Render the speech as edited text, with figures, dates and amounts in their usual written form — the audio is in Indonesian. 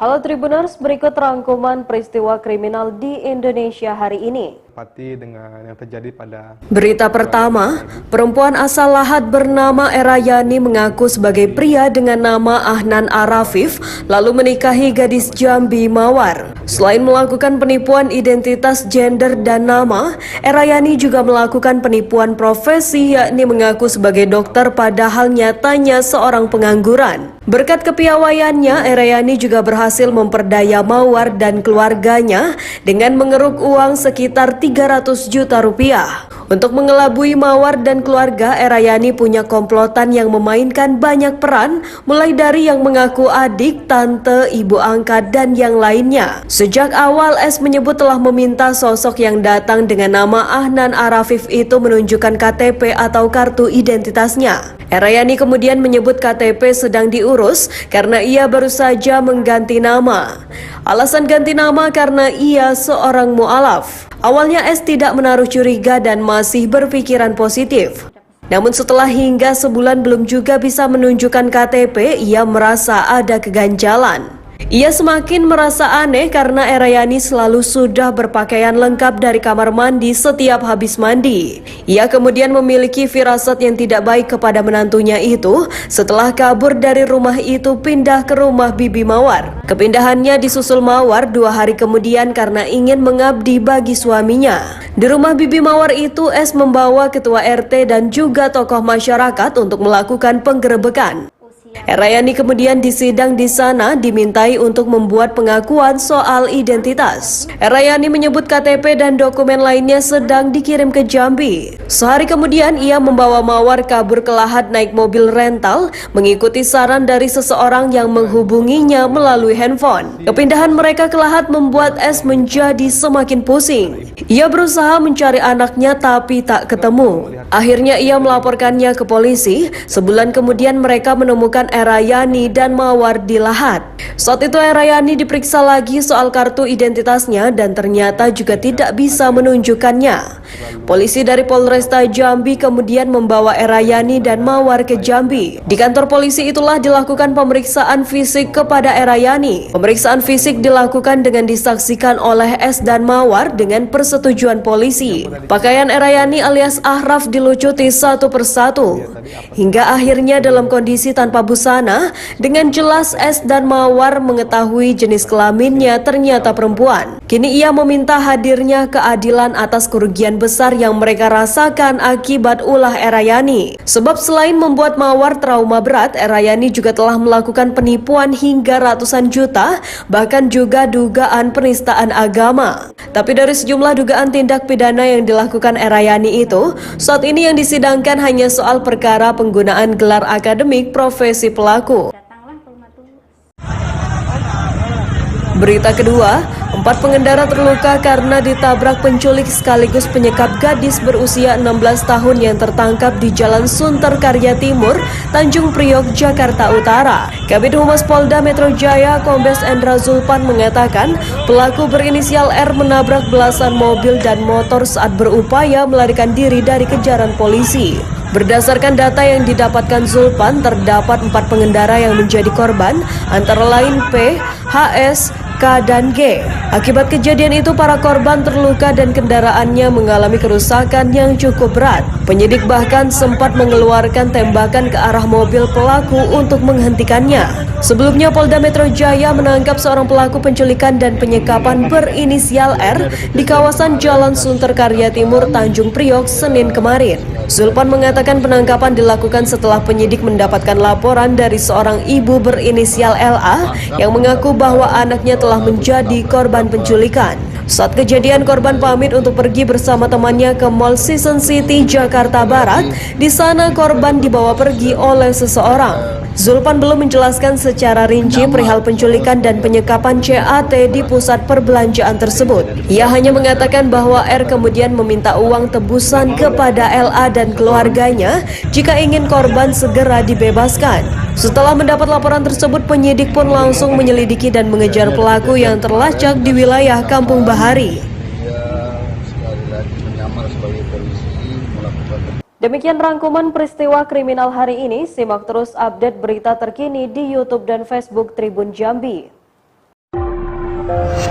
Halo Tribuners, berikut rangkuman peristiwa kriminal di Indonesia hari ini. Dengan yang terjadi pada Berita pertama, perempuan asal Lahat bernama Erayani mengaku sebagai pria dengan nama Ahnan Arafif lalu menikahi gadis Jambi Mawar. Selain melakukan penipuan identitas gender dan nama, Erayani juga melakukan penipuan profesi yakni mengaku sebagai dokter padahal nyatanya seorang pengangguran. Berkat kepiawaiannya, Erayani juga berhasil memperdaya Mawar dan keluarganya dengan mengeruk uang sekitar 300 juta rupiah. Untuk mengelabui Mawar dan keluarga, Erayani punya komplotan yang memainkan banyak peran, mulai dari yang mengaku adik, tante, ibu angkat, dan yang lainnya. Sejak awal, S menyebut telah meminta sosok yang datang dengan nama Ahnan Arafif itu menunjukkan KTP atau kartu identitasnya. Erayani kemudian menyebut KTP sedang diurus karena ia baru saja mengganti nama. Alasan ganti nama karena ia seorang mu'alaf. Awalnya S tidak menaruh curiga dan masih berpikiran positif. Namun setelah hingga sebulan belum juga bisa menunjukkan KTP, ia merasa ada keganjalan. Ia semakin merasa aneh karena Erayani selalu sudah berpakaian lengkap dari kamar mandi setiap habis mandi. Ia kemudian memiliki firasat yang tidak baik kepada menantunya itu setelah kabur dari rumah itu pindah ke rumah Bibi Mawar. Kepindahannya disusul Mawar 2 hari kemudian karena ingin mengabdi bagi suaminya. Di rumah Bibi Mawar itu, S membawa ketua RT dan juga tokoh masyarakat untuk melakukan penggerebekan. Erayani kemudian disidang di sana dimintai untuk membuat pengakuan soal identitas. Erayani menyebut KTP dan dokumen lainnya sedang dikirim ke Jambi. Sehari kemudian ia membawa Mawar kabur ke Lahat naik mobil rental mengikuti saran dari seseorang yang menghubunginya melalui handphone. Kepindahan mereka ke Lahat membuat S menjadi semakin pusing. Ia berusaha mencari anaknya tapi tak ketemu. Akhirnya ia melaporkannya ke polisi. Sebulan kemudian mereka menemukan Erayani dan Mawar di Lahat. Saat itu Erayani diperiksa lagi soal kartu identitasnya dan ternyata juga tidak bisa menunjukkannya. Polisi dari Polresta Jambi kemudian membawa Erayani dan Mawar ke Jambi. Di kantor polisi itulah dilakukan pemeriksaan fisik kepada Erayani. Pemeriksaan fisik dilakukan dengan disaksikan oleh S dan Mawar dengan persetujuan polisi. Pakaian Erayani alias Ahraf dilucuti satu persatu. Hingga akhirnya dalam kondisi tanpa busana, dengan jelas S dan Mawar mengetahui jenis kelaminnya ternyata perempuan. Kini ia meminta hadirnya keadilan atas kerugian besar yang mereka rasakan akibat ulah Erayani. Sebab selain membuat Mawar trauma berat, Erayani juga telah melakukan penipuan hingga ratusan juta, bahkan juga dugaan penistaan agama. Tapi dari sejumlah dugaan tindak pidana yang dilakukan Erayani itu, saat ini yang disidangkan hanya soal perkara penggunaan gelar akademik profesi pelaku. Berita kedua, 4 pengendara terluka karena ditabrak penculik sekaligus penyekap gadis berusia 16 tahun yang tertangkap di Jalan Sunter Karya Timur, Tanjung Priok, Jakarta Utara. Kabid Humas Polda Metro Jaya, Kombes Endra Zulpan mengatakan pelaku berinisial R menabrak belasan mobil dan motor saat berupaya melarikan diri dari kejaran polisi. Berdasarkan data yang didapatkan Zulpan, terdapat 4 pengendara yang menjadi korban, antara lain P, HS, K, dan G. Akibat kejadian itu, para korban terluka dan kendaraannya mengalami kerusakan yang cukup berat. Penyidik bahkan sempat mengeluarkan tembakan ke arah mobil pelaku untuk menghentikannya. Sebelumnya, Polda Metro Jaya menangkap seorang pelaku penculikan dan penyekapan berinisial R di kawasan Jalan Sunter Karya Timur, Tanjung Priok, Senin kemarin. Zulpan mengatakan penangkapan dilakukan setelah penyidik mendapatkan laporan dari seorang ibu berinisial LA yang mengaku bahwa anaknya telah menjadi korban penculikan. Saat kejadian, korban pamit untuk pergi bersama temannya ke Mall Season City, Jakarta Barat. Di sana korban dibawa pergi oleh seseorang. Zulpan belum menjelaskan secara rinci perihal penculikan dan penyekapan CAT di pusat perbelanjaan tersebut. Ia hanya mengatakan bahwa R kemudian meminta uang tebusan kepada LA dan keluarganya jika ingin korban segera dibebaskan. Setelah mendapat laporan tersebut, penyidik pun langsung menyelidiki dan mengejar pelaku yang terlacak di wilayah Kampung Bahari. Demikian rangkuman peristiwa kriminal hari ini. Simak terus update berita terkini di YouTube dan Facebook Tribun Jambi. Jambi.